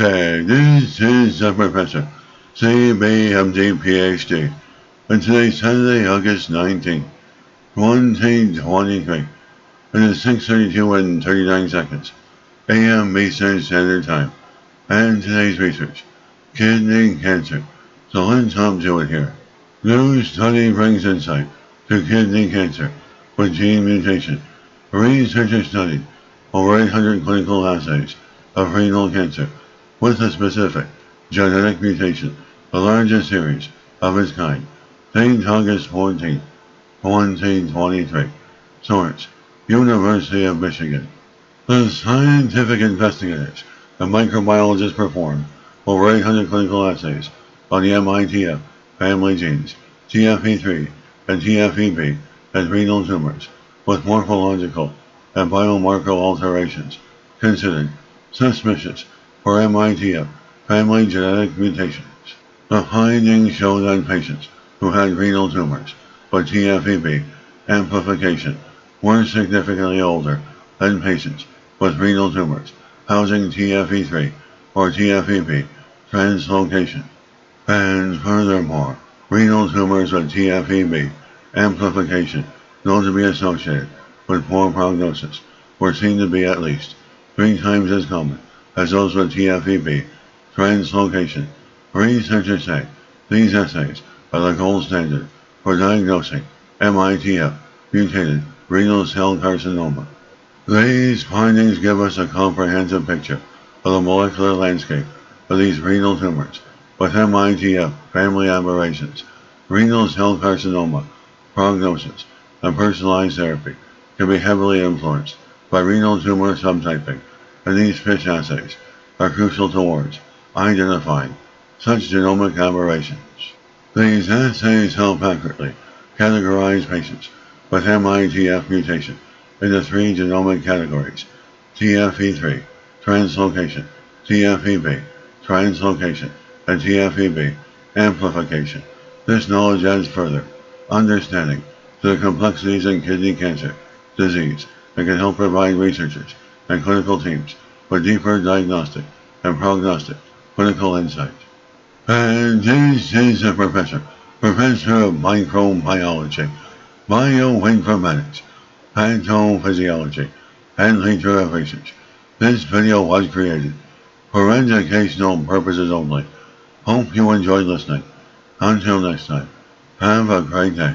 day. This is the Professor, CBMD PhD, and today's Saturday, August 19th, 2023. It is 6:32 and 39 seconds, a.m. Eastern Standard Time, and today's research, kidney cancer. So let's hop to it here. New study brings insight to kidney cancer with gene mutation. Researchers studied over 800 clinical assays of renal cancer with a specific genetic mutation, the largest series of its kind. Date August 14, 2023. Source: University of Michigan. The scientific investigators and microbiologists performed over 800 clinical assays on the MITF family genes, TFE3 and TFEB, and renal tumors with morphological and biomarker alterations considered suspicious for MITF family genetic mutations. The findings showed that patients who had renal tumors with TFEB amplification were significantly older than patients with renal tumors housing TFE3 or TFEB translocation. And furthermore, renal tumors with TFEB amplification known to be associated with poor prognosis were seen to be at least 3 times as common as those with TFEB translocation. Researchers say these assays are the gold standard for diagnosing MITF mutated renal cell carcinoma. These findings give us a comprehensive picture of the molecular landscape of these renal tumors with MITF family aberrations. Renal cell carcinoma prognosis and personalized therapy can be heavily influenced by renal tumor subtyping, and these FISH assays are crucial towards identifying such genomic aberrations. These assays help accurately categorize patients with MITF mutation into 3 genomic categories: TFE3, translocation; TFEB, translocation; and TFEB, amplification. This knowledge adds further understanding to the complexities in kidney cancer disease and can help provide researchers and clinical teams with deeper diagnostic and prognostic clinical insight. And this is the Professor of Microbiology, Bioinformatics, Pathophysiology, and Nature of Research. This video was created for educational purposes only. Hope you enjoyed listening. Until next time, have a great day.